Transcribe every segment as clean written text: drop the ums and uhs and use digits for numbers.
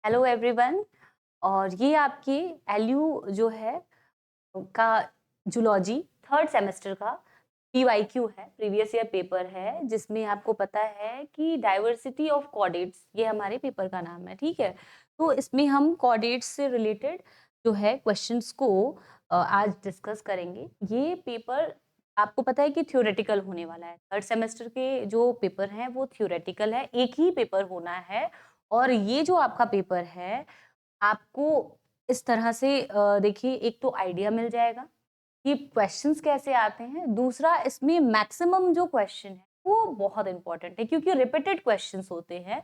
Hello everyone. और ये आपके एलयू जो है का जूलॉजी थर्ड सेमेस्टर का पीवाईक्यू है, प्रीवियस ईयर पेपर है, जिसमें आपको पता है कि डाइवर्सिटी ऑफ कॉर्डेट्स, ये हमारे पेपर का नाम है। ठीक है, तो इसमें हम कॉर्डेट्स से रिलेटेड जो है क्वेश्चंस को आज डिस्कस करेंगे। ये पेपर आपको पता है कि थ्योरेटिकल होने वाला है। थर्ड सेमेस्टर के जो पेपर हैं वो थ्योरेटिकल है, एक ही पेपर होना है। और ये जो आपका पेपर है आपको इस तरह से देखिए, एक तो आइडिया मिल जाएगा कि क्वेश्चंस कैसे आते हैं। दूसरा, इसमें मैक्सिमम जो क्वेश्चन है वो बहुत इंपॉर्टेंट है क्योंकि रिपीटेड क्वेश्चंस होते हैं।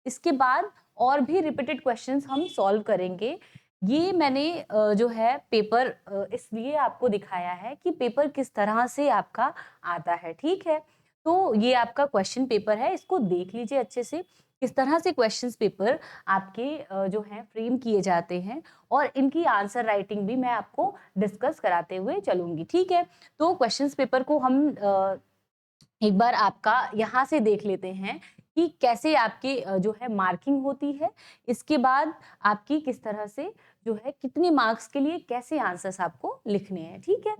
इसके बाद और भी रिपीटेड क्वेश्चंस हम सॉल्व करेंगे। ये मैंने जो है पेपर इसलिए आपको दिखाया है कि पेपर किस तरह से आपका आता है। ठीक है, तो ये आपका क्वेश्चन पेपर है, इसको देख लीजिए अच्छे से किस तरह से क्वेश्चंस पेपर आपके जो है फ्रेम किए जाते हैं, और इनकी आंसर राइटिंग भी मैं आपको डिस्कस कराते हुए चलूंगी। ठीक है, तो क्वेश्चंस पेपर को हम एक बार आपका यहाँ से देख लेते हैं कि कैसे आपके जो है मार्किंग होती है। इसके बाद आपकी किस तरह से जो है कितने मार्क्स के लिए कैसे आंसर्स आपको लिखने हैं। ठीक है,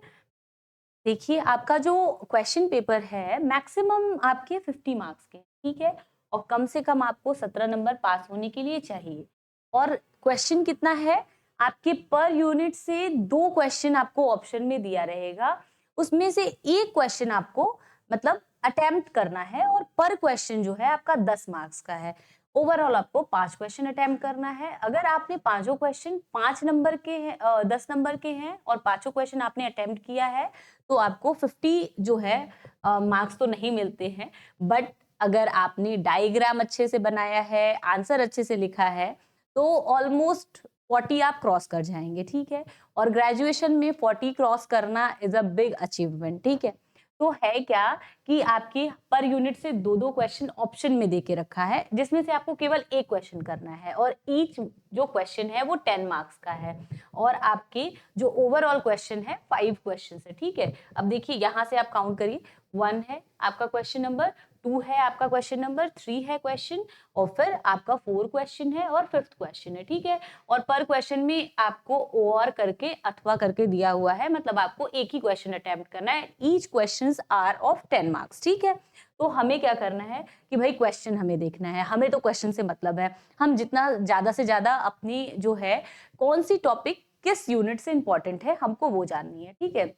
देखिए आपका जो क्वेश्चन पेपर है मैक्सिमम आपके 50 मार्क्स के, ठीक है, और कम से कम आपको 17 नंबर पास होने के लिए चाहिए। और क्वेश्चन कितना है आपके, पर यूनिट से 2 क्वेश्चन आपको ऑप्शन में दिया रहेगा, उसमें से एक क्वेश्चन आपको मतलब अटेम्प्ट करना है, और पर क्वेश्चन जो है आपका 10 मार्क्स का है। ओवरऑल आपको 5 क्वेश्चन अटेम्प्ट करना है। अगर आपने पांचों क्वेश्चन 5 नंबर के हैं, 10 नंबर के हैं, और पांचों क्वेश्चन आपने अटेम्प्ट किया है, तो आपको 50 जो है मार्क्स तो नहीं मिलते हैं। बट अगर आपने डायग्राम अच्छे से बनाया है, आंसर अच्छे से लिखा है, तो ऑलमोस्ट 40 आप क्रॉस कर जाएंगे। ठीक है, और ग्रेजुएशन में 40 क्रॉस करना इज अ बिग अचीवमेंट। ठीक है, तो है क्या कि आपके पर यूनिट से 2-2 क्वेश्चन ऑप्शन में देके रखा है, जिसमें से आपको केवल एक क्वेश्चन करना है, और ईच जो क्वेश्चन है वो 10 मार्क्स का है, और आपके जो ओवरऑल क्वेश्चन है 5 क्वेश्चन है। ठीक है, अब देखिए यहाँ से आप काउंट करिए, 1 है आपका क्वेश्चन नंबर, 2 है आपका क्वेश्चन नंबर, 3 है क्वेश्चन, और फिर आपका 4 क्वेश्चन है, और 5th क्वेश्चन है। ठीक है, और पर क्वेश्चन में आपको और करके अथवा करके दिया हुआ है, मतलब आपको एक ही क्वेश्चन अटेम्प्ट करना है। Each questions are of 10 marks. ठीक है, तो हमें क्या करना है कि भाई क्वेश्चन हमें देखना है, हमें तो क्वेश्चन से मतलब है। हम जितना ज्यादा से ज्यादा अपनी जो है कौन सी टॉपिक किस यूनिट से इंपॉर्टेंट है हमको वो जाननी है। ठीक है,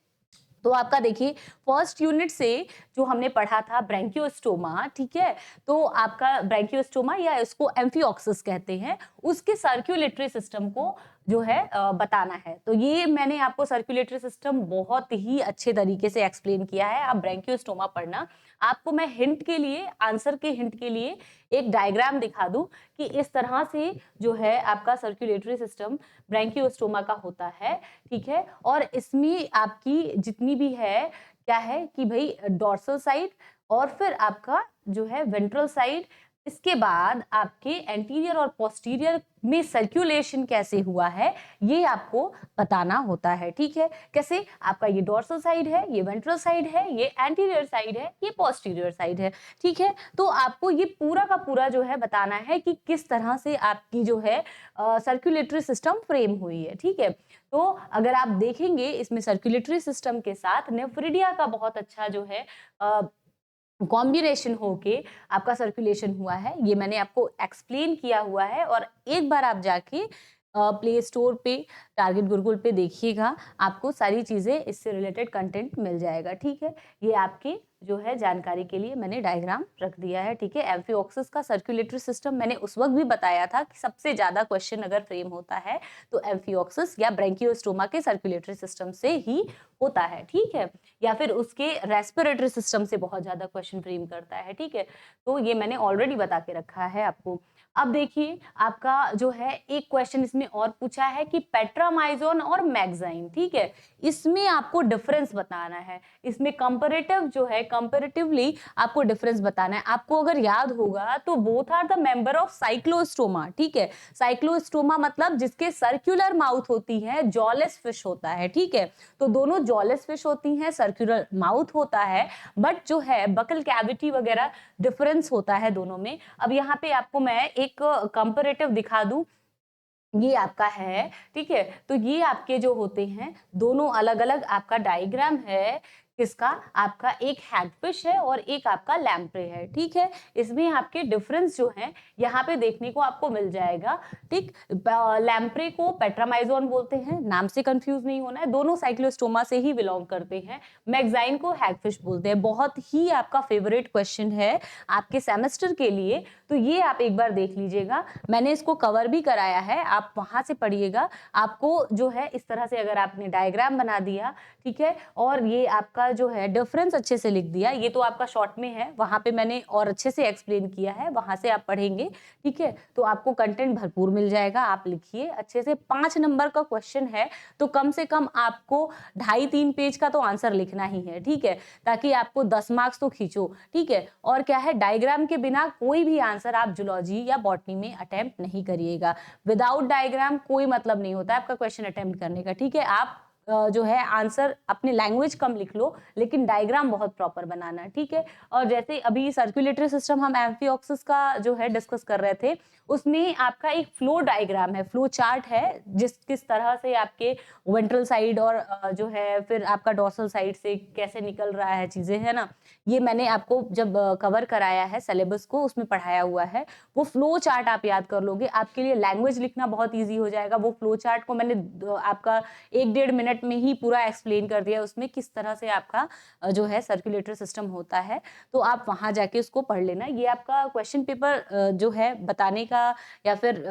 तो आपका देखिए फर्स्ट यूनिट से जो हमने पढ़ा था ब्रैंकियोस्टोमा, ठीक है, तो आपका ब्रैंकियोस्टोमा या इसको एम्फिऑक्सिस कहते हैं, उसके सर्कुलेटरी सिस्टम को जो है बताना है। तो ये मैंने आपको सर्कुलेटरी सिस्टम बहुत ही अच्छे तरीके से एक्सप्लेन किया है। आप ब्रैंकियोस्टोमा पढ़ना। आपको मैं हिंट के लिए, आंसर के हिंट के लिए एक डायग्राम दिखा दूं कि इस तरह से जो है आपका सर्कुलेटरी सिस्टम ब्रैंकियोस्टोमा का होता है। ठीक है, और इसमें आपकी जितनी भी है क्या है कि भाई डोर्सल साइड, और फिर आपका जो है वेंट्रल साइड, इसके बाद आपके एंटीरियर और पोस्टीरियर में सर्कुलेशन कैसे हुआ है ये आपको बताना होता है। ठीक है, कैसे आपका ये डोर्सल साइड है, ये वेंट्रल साइड है, ये एंटीरियर साइड है, ये पोस्टीरियर साइड है। ठीक है, तो आपको ये पूरा का पूरा जो है बताना है कि किस तरह से आपकी जो है सर्कुलेटरी सिस्टम फ्रेम हुई है। ठीक है, तो अगर आप देखेंगे इसमें सर्कुलेटरी सिस्टम के साथ नेफ्रिडिया का बहुत अच्छा जो है कॉम्बिनेशन होके आपका सर्कुलेशन हुआ है, ये मैंने आपको एक्सप्लेन किया हुआ है। और एक बार आप जाके प्ले स्टोर पे टारगेट गुरुकुल पे देखिएगा, आपको सारी चीजें इससे रिलेटेड कंटेंट मिल जाएगा। ठीक है, ये आपके जो है जानकारी के लिए मैंने डायग्राम रख दिया है। ठीक है, एम्फिऑक्सिस का सर्कुलेटरी सिस्टम मैंने उस वक्त भी बताया था कि सबसे ज्यादा क्वेश्चन अगर फ्रेम होता है तो एम्फिऑक्सिस या ब्रैंकियोस्टोमा के सर्कुलेटरी सिस्टम से ही होता है। ठीक है, या फिर उसके रेस्पिरेटरी सिस्टम से बहुत ज्यादा क्वेश्चन फ्रेम करता है। ठीक है, तो ये मैंने ऑलरेडी बता के रखा है आपको। अब देखिए आपका जो है एक क्वेश्चन इसमें और पूछा है कि पेट्रामाइजोन और मैगजाइन। ठीक है, इसमें आपको डिफरेंस बताना है, इसमें कंपैरेटिव जो है कंपैरेटिवली आपको डिफरेंस बताना है। आपको अगर याद होगा तो both are the member of cyclostoma. ठीक है, साइक्लोस्टोमा मतलब जिसके सर्कुलर माउथ होती है, जॉलेस फिश होता है। ठीक है, तो दोनों जॉलेस फिश होती हैं, सर्कुलर माउथ होता है, बट जो है बकल कैविटी वगैरह डिफरेंस होता है दोनों में। अब यहाँ पे आपको मैं एक कंपैरेटिव दिखा दूं ये आपका है, ठीक है। तो ये आपके जो होते हैं दोनों अलग अलग आपका डायग्राम है। किसका? आपका एक हैगफिश है और एक आपका लैम्प्रे है, ठीक है। इसमें आपके डिफरेंस जो है यहाँ पे देखने को आपको मिल जाएगा, ठीक। लैम्प्रे को पेट्रामाइजोन बोलते हैं, नाम से कंफ्यूज नहीं होना है, दोनों साइक्लोस्टोमा से ही बिलोंग करते हैं। मैगजाइन को हैगफिश बोलते हैं। बहुत ही आपका फेवरेट क्वेश्चन है आपके सेमेस्टर के लिए, तो ये आप एक बार देख लीजिएगा। मैंने इसको कवर भी कराया है, आप वहां से पढ़िएगा। आपको जो है इस तरह से अगर आपने डायग्राम बना दिया, ठीक है, और ये आपका जो है डिफरेंस अच्छे से लिख दिया, ये तो आपका शॉर्ट में है, वहां पे मैंने और अच्छे से एक्सप्लेन किया है, वहां से आप पढ़ेंगे, ठीक है। तो आपको कंटेंट भरपूर मिल जाएगा। आप लिखिए अच्छे से। 5 नंबर का क्वेश्चन है तो कम से कम आपको 2.5-3 पेज का तो आंसर लिखना ही है, ठीक है, ताकि आपको 10 मार्क्स तो खींचो, ठीक है। और क्या है, डायग्राम के बिना कोई भी आंसर आप जूलॉजी या बॉटनी में अटेम्प्ट नहीं करिएगा। विदाउट डायग्राम कोई मतलब नहीं होता है आपका क्वेश्चन अटेम्प्ट करने का, ठीक है। आप जो है आंसर अपने लैंग्वेज कम लिख लो, लेकिन डायग्राम बहुत प्रॉपर बनाना, ठीक है। और जैसे अभी सर्कुलेटरी सिस्टम हम एम्फिऑक्सिस का जो है डिस्कस कर रहे थे, उसमें आपका एक फ्लो डायग्राम है, फ्लो चार्ट है, किस तरह से आपके वेंट्रल साइड और जो है फिर आपका डोर्सल साइड से कैसे निकल रहा है चीजें, है ना। ये मैंने आपको जब कवर कराया है सिलेबस को, उसमें पढ़ाया हुआ है। वो फ्लो चार्ट आप याद कर लोगे, आपके लिए लैंग्वेज लिखना बहुत ईजी हो जाएगा। वो फ्लो चार्ट को मैंने आपका 1-1.5 मिनट में ही पूरा एक्सप्लेन कर दिया, उसमें किस तरह से आपका जो है सर्कुलेटरी सिस्टम होता है। तो आप वहां जाके उसको पढ़ लेना। ये आपका क्वेश्चन पेपर जो है बताने का या फिर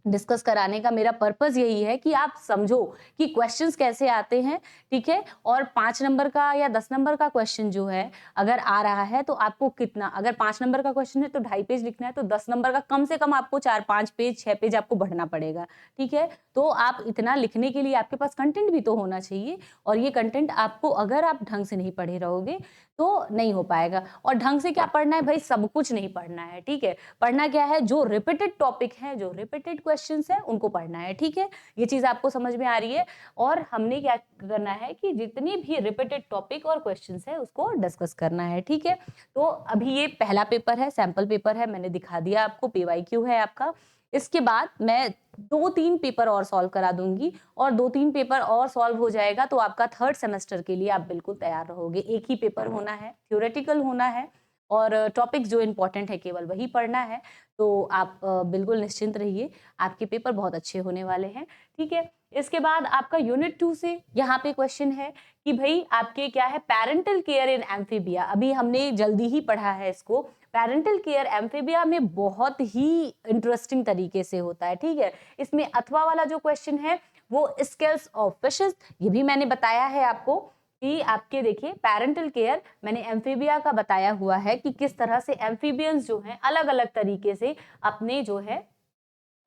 डिस्कस कराने का मेरा पर्पस यही है कि आप समझो कि क्वेश्चंस कैसे आते हैं, ठीक है। और 5 नंबर का या 10 नंबर का क्वेश्चन जो है अगर आ रहा है तो आपको कितना, अगर 5 नंबर का क्वेश्चन है तो 2.5 पेज लिखना है, तो 10 नंबर का कम से कम आपको 4-5 पेज 6 पेज आपको बढ़ना पड़ेगा, ठीक है। तो आप इतना लिखने के लिए आपके पास कंटेंट भी तो होना चाहिए, और ये कंटेंट आपको अगर आप ढंग से नहीं पढ़े रहोगे तो नहीं हो पाएगा। और ढंग से क्या पढ़ना है भाई, सब कुछ नहीं पढ़ना है, ठीक है। पढ़ना क्या है, जो रिपीटेड टॉपिक है, जो रिपीटेड क्वेश्चंस है, उनको पढ़ना है, ठीक है। ये चीज आपको समझ में आ रही है। और हमने क्या करना है कि जितनी भी रिपीटेड टॉपिक और क्वेश्चंस है उसको डिस्कस करना है, ठीक है। तो अभी ये पहला पेपर है, सैंपल पेपर है, मैंने दिखा दिया आपको, पीवाईक्यू है आपका। इसके बाद मैं 2-3 पेपर और सॉल्व करा दूंगी, और 2-3 पेपर और सॉल्व हो जाएगा तो आपका 3rd सेमेस्टर के लिए आप बिल्कुल तैयार रहोगे। एक ही पेपर होना है, थ्योरेटिकल होना है, और टॉपिक जो इम्पोर्टेंट है केवल वही पढ़ना है। तो आप बिल्कुल निश्चिंत रहिए, आपके पेपर बहुत अच्छे होने वाले हैं, ठीक है। इसके बाद आपका यूनिट 2 से यहाँ पे क्वेश्चन है कि भाई आपके क्या है, पेरेंटल केयर इन एम्फीबिया। अभी हमने जल्दी ही पढ़ा है इसको। पेरेंटल केयर एम्फीबिया में बहुत ही इंटरेस्टिंग तरीके से होता है, ठीक है। इसमें अथवा वाला जो क्वेश्चन है वो स्केल्स ऑफ फिशेस, ये भी मैंने बताया है आपको कि आपके देखिए पेरेंटल केयर मैंने एम्फीबिया का बताया हुआ है कि किस तरह से एम्फीबियंस जो हैं अलग अलग तरीके से अपने जो है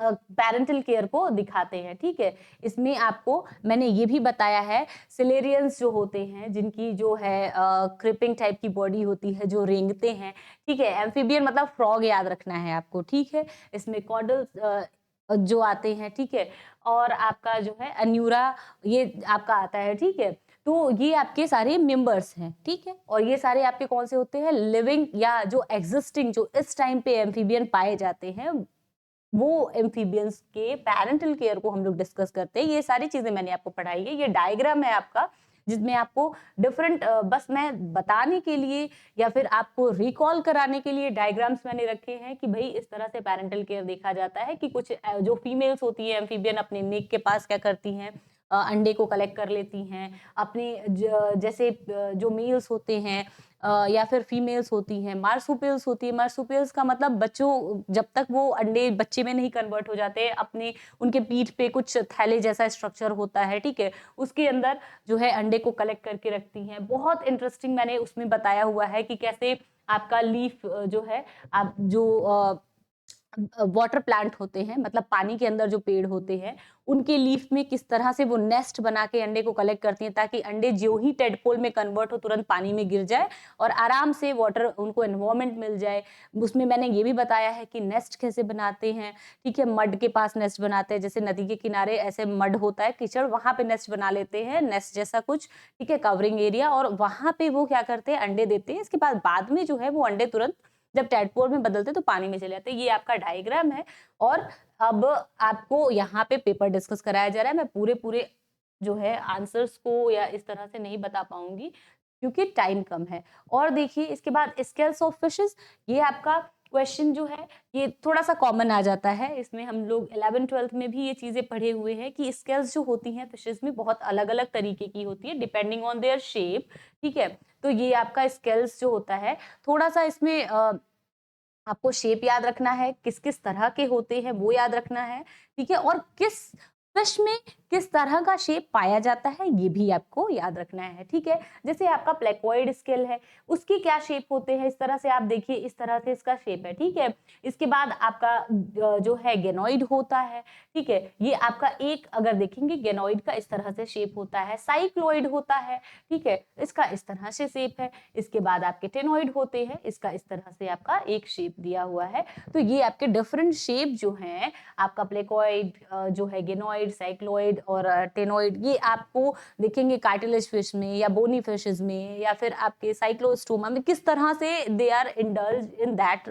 पेरेंटल केयर को दिखाते हैं, ठीक है। इसमें आपको मैंने ये भी बताया है, सिलेरियंस जो होते हैं जिनकी जो है क्रिपिंग टाइप की बॉडी होती है, जो रेंगते हैं, ठीक है। एम्फीबियन मतलब फ्रॉग याद रखना है आपको, ठीक है। इसमें कॉडल्स जो आते हैं, ठीक है। और आपका जो है अन्यूरा, ये आपका आता है, ठीक है। तो ये आपके सारे मेंबर्स हैं, ठीक है। और ये सारे आपके कौन से होते हैं, लिविंग या जो एग्जिस्टिंग, जो इस टाइम पे एम्फीबियन पाए जाते हैं, वो एम्फीबियंस के पेरेंटल केयर को हम लोग डिस्कस करते हैं। ये सारी चीजें मैंने आपको पढ़ाई है। ये डायग्राम है आपका, जिसमें आपको डिफरेंट बस मैं बताने के लिए या फिर आपको रिकॉल कराने के लिए डायग्राम्स मैंने रखे हैं कि भाई इस तरह से पेरेंटल केयर देखा जाता है कि कुछ जो फीमेल्स होती है एम्फीबियन अपने नेक के पास क्या करती हैं, अंडे को कलेक्ट कर लेती हैं। अपने जैसे जो मेल्स होते हैं या फिर फीमेल्स होती हैं, मार्सुपियल्स होती है। मार्सुपियल्स का मतलब बच्चों, जब तक वो अंडे बच्चे में नहीं कन्वर्ट हो जाते, अपने उनके पीठ पे कुछ थैले जैसा स्ट्रक्चर होता है, ठीक है, उसके अंदर जो है अंडे को कलेक्ट करके रखती हैं। बहुत इंटरेस्टिंग मैंने उसमें बताया हुआ है कि कैसे आपका लीफ जो है, आप जो वाटर प्लांट होते हैं, मतलब पानी के अंदर जो पेड़ होते हैं, उनके लीफ में किस तरह से वो नेस्ट बना के अंडे को कलेक्ट करती हैं, ताकि अंडे जो ही टेडपोल में कन्वर्ट हो तुरंत पानी में गिर जाए और आराम से वाटर उनको एनवायरमेंट मिल जाए। उसमें मैंने ये भी बताया है कि नेस्ट कैसे बनाते हैं, ठीक है। मड के पास नेस्ट बनाते हैं, जैसे नदी के किनारे ऐसे मड होता है, कीचड़, वहां पे नेस्ट बना लेते हैं, नेस्ट जैसा कुछ, ठीक है, कवरिंग एरिया, और वहां पे वो क्या करते हैं, अंडे देते हैं। इसके बाद में जो है वो अंडे तुरंत जब टैडपोल में बदलते हैं तो पानी में चले जाते हैं। ये आपका डायग्राम है और अब आपको यहाँ पे पेपर डिस्कस कराया जा रहा है। मैं पूरे जो है आंसर्स को या इस तरह से नहीं बता पाऊंगी क्योंकि टाइम कम है। और देखिए इसके बाद स्केल्स ऑफ फिशेस, ये आपका क्वेश्चन जो है ये थोड़ा सा कॉमन आ जाता है। इसमें हम लोग 11th-12th में भी ये चीजें पढ़े हुए हैं कि स्केल्स जो होती हैं फिशेस में बहुत अलग अलग तरीके की होती है डिपेंडिंग ऑन देयर शेप, ठीक है। तो ये आपका स्केल्स जो होता है थोड़ा सा इसमें आपको शेप याद रखना है, किस किस तरह के होते हैं वो याद रखना है, ठीक है। और किस फिश में किस तरह का शेप पाया जाता है ये भी आपको याद रखना है, ठीक है। जैसे आपका प्लेकोइड स्केल है, उसकी क्या शेप होते हैं, इस तरह से आप देखिए, इस तरह से इसका शेप है, ठीक है। इसके बाद आपका जो है गेनोइड होता है, ठीक है। ये आपका एक अगर देखेंगे गेनोइड का इस तरह से शेप होता है। साइक्लोइड होता है, ठीक है, इसका इस तरह से शेप है। इसके बाद आपके टेनोइड होते हैं, इसका इस तरह से आपका एक शेप दिया हुआ है। तो ये आपके डिफरेंट शेप जो हैं, आपका प्लेकोइड जो है, गेनोइड, साइक्लोइड और टेनोइड, ये आपको देखेंगे कार्टिलेज फिश में या बोनी फिशेस में या फिर आपके साइक्लोस्टोमा में किस तरह से they are indulge in that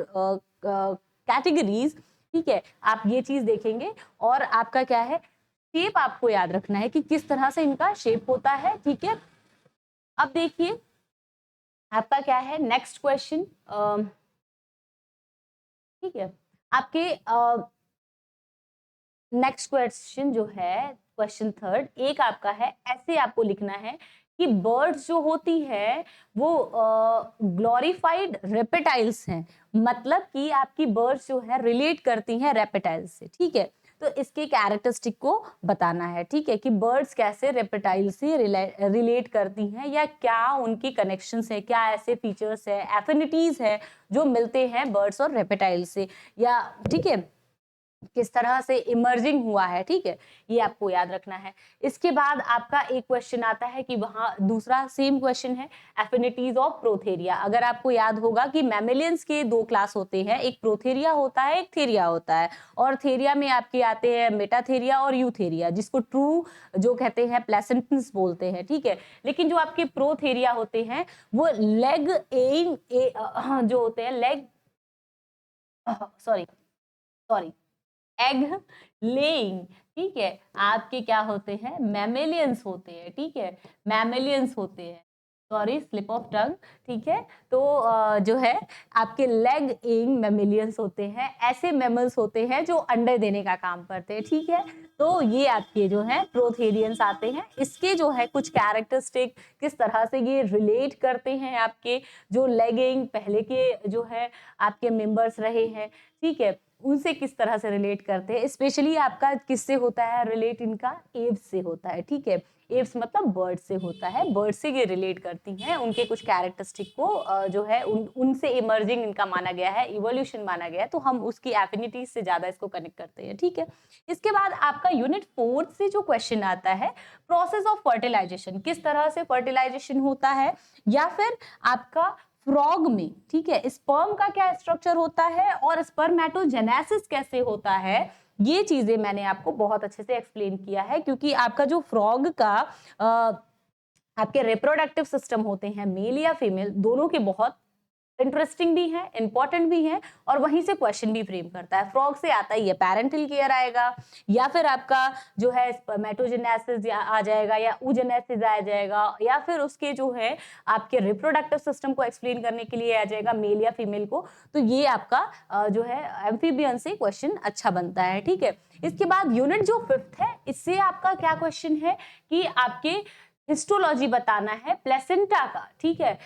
categories, ठीक है। आप ये चीज देखेंगे और आपका क्या है, शेप आपको याद रखना है कि किस तरह से इनका शेप होता है, ठीक है। अब देखिए आपका क्या है नेक्स्ट क्वेश्चन, ठीक है। आपके नेक्स्ट क्वेश्चन जो है क्वेश्चन थर्ड, एक आपका है, ऐसे आपको लिखना है कि बर्ड्स जो होती है वो ग्लोरीफाइड रेप्टाइल्स हैं, मतलब कि आपकी बर्ड्स जो है रिलेट करती हैं रेप्टाइल्स से, ठीक है। तो इसके कैरेक्टरिस्टिक को बताना है, ठीक है, कि बर्ड्स कैसे रेप्टाइल से रिलेट करती हैं या क्या उनकी कनेक्शंस है, क्या ऐसे फीचर्स है, एफिनिटीज है जो मिलते हैं बर्ड्स और रेप्टाइल से, या ठीक है किस तरह से इमर्जिंग हुआ है, ठीक है, ये आपको याद रखना है। इसके बाद आपका एक क्वेश्चन आता है कि वहां दूसरा सेम क्वेश्चन है एफिनिटीज ऑफ प्रोथेरिया। अगर आपको याद होगा कि मैमेलियंस के दो क्लास होते हैं, एक प्रोथेरिया होता है, एक थेरिया होता है, और थेरिया में आपके आते हैं मेटाथेरिया और यूथेरिया, जिसको ट्रू जो कहते हैं प्लेसेंटस बोलते हैं, ठीक है। लेकिन जो आपके प्रोथेरिया होते हैं वो लेग एन जो होते हैं लेग सॉरी एग लेइंग, ठीक है, आपके क्या होते हैं, मैमेलियंस होते हैं, ठीक है, मैमेलियंस होते हैं, सॉरी स्लिप ऑफ टंग, ठीक है। तो जो है आपके लेग एइंग मैमेलियंस होते हैं, ऐसे मैमल्स होते हैं जो अंडे देने का काम करते हैं, ठीक है। तो ये आपके जो है प्रोथेरियंस आते हैं। इसके जो है कुछ कैरेक्टरिस्टिक किस तरह से ये रिलेट करते हैं, आपके जो लेग एइंग पहले के जो है आपके मेंबर्स रहे हैं, ठीक है, उनसे किस तरह से रिलेट करते हैं। स्पेशली आपका किससे होता है रिलेट, इनका एव्स से होता है, ठीक है। एव्स मतलब बर्ड से होता है, बर्ड से ये रिलेट करती हैं, उनके कुछ कैरेक्टरिस्टिक को जो है उनसे इमर्जिंग इनका माना गया है, इवोल्यूशन माना गया है, तो हम उसकी एफिनिटीज से ज्यादा इसको कनेक्ट करते हैं, ठीक है। इसके बाद आपका यूनिट 4 से जो क्वेश्चन आता है प्रोसेस ऑफ फर्टिलाइजेशन, किस तरह से फर्टिलाइजेशन होता है, या फिर आपका फ्रॉग में, ठीक है, स्पर्म का क्या स्ट्रक्चर होता है और स्पर्मेटोजेनेसिस कैसे होता है, ये चीजें मैंने आपको बहुत अच्छे से एक्सप्लेन किया है। क्योंकि आपका जो फ्रॉग का आपके रिप्रोडक्टिव सिस्टम होते हैं मेल या फीमेल दोनों के बहुत इंटरेस्टिंग भी है, इंपॉर्टेंट भी है, और वहीं से क्वेश्चन भी फ्रेम करता है। फ्रॉग से आता ही है पैरेंटल केयर आएगा, या फिर आपका जो है स्पर्मेटोजेनेसिस आ जाएगा, या oogenesis आ जाएगा, या फिर उसके जो है आपके रिप्रोडक्टिव सिस्टम को एक्सप्लेन करने के लिए आ जाएगा मेल या फीमेल को। तो ये आपका जो है एम्फीबियन से क्वेश्चन अच्छा बनता है, ठीक है। इसके बाद यूनिट जो 5th है, इससे आपका क्या क्वेश्चन है कि आपके हिस्टोलॉजी बताना है प्लेसेंटा का, ठीक है,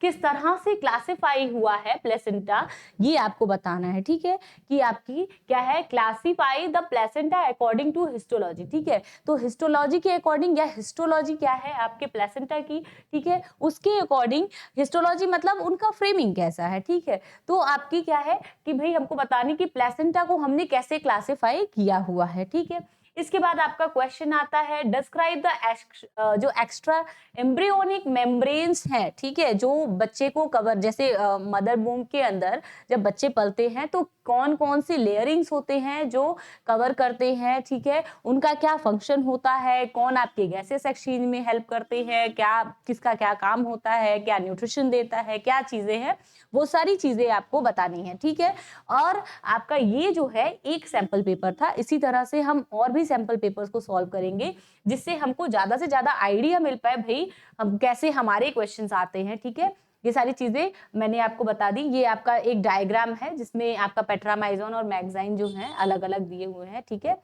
किस तरह से क्लासिफाई हुआ है प्लेसेंटा, ये आपको बताना है, ठीक है, कि आपकी क्या है classify the placenta according to histology, ठीक है। तो हिस्टोलॉजी के अकॉर्डिंग, या हिस्टोलॉजी क्या है आपके प्लेसेंटा की, ठीक है, उसके अकॉर्डिंग हिस्टोलॉजी मतलब उनका फ्रेमिंग कैसा है, ठीक है। तो आपकी क्या है कि भाई हमको बताने की प्लेसेंटा को हमने कैसे क्लासिफाई किया हुआ है, ठीक है। इसके बाद आपका क्वेश्चन आता है डिस्क्राइब द जो एक्स्ट्रा एम्ब्रियोनिक मेम्ब्रेन्स हैं, ठीक है, जो बच्चे को कवर, जैसे मदर वूम के अंदर जब बच्चे पलते हैं तो कौन कौन सी लेयरिंग्स होते हैं जो कवर करते हैं, ठीक है, उनका क्या फंक्शन होता है, कौन आपके गैसेस एक्सचेंज में हेल्प करते हैं, क्या किसका क्या काम होता है, क्या न्यूट्रिशन देता है, क्या चीजें हैं, वो सारी चीजें आपको बतानी है, ठीक है। और आपका ये जो है एक सैंपल पेपर था, इसी तरह से हम और भी सैंपल पेपर्स को सॉल्व करेंगे जिससे हमको ज्यादा से ज्यादा आइडिया मिल पाए भाई हम कैसे हमारे क्वेश्चंस आते हैं, ठीक है। ये सारी चीजें मैंने आपको बता दी। ये आपका एक डायग्राम है जिसमें आपका पेट्रामाइजोन और मैगजाइन जो है अलग अलग दिए हुए हैं, ठीक है।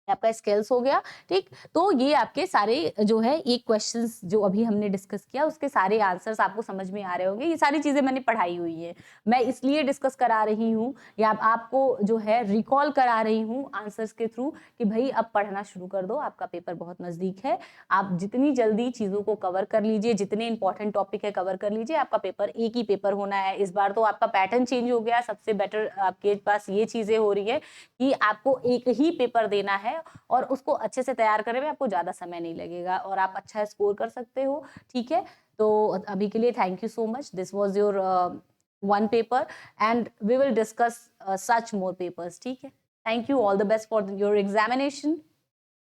आपका स्केल्स हो गया, ठीक। तो ये आपके सारे जो है ये क्वेश्चंस जो अभी हमने डिस्कस किया उसके सारे आंसर्स आपको समझ में आ रहे होंगे। ये सारी चीजें मैंने पढ़ाई हुई है, मैं इसलिए डिस्कस करा रही हूँ या आपको जो है रिकॉल करा रही हूँ आंसर्स के थ्रू कि भाई अब पढ़ना शुरू कर दो, आपका पेपर बहुत नजदीक है। आप जितनी जल्दी चीजों को कवर कर लीजिए, जितने इंपॉर्टेंट टॉपिक है कवर कर लीजिए। आपका पेपर एक ही पेपर होना है इस बार, तो आपका पैटर्न चेंज हो गया। सबसे बेटर आपके पास ये चीजें हो रही है कि आपको एक ही पेपर देना है और उसको अच्छे से तैयार करने में आपको ज्यादा समय नहीं लगेगा और आप अच्छा स्कोर कर सकते हो, ठीक है। तो अभी के लिए thank you so much. This was your one paper and we will discuss such more papers, ठीक है। Thank you, all the best for your examination.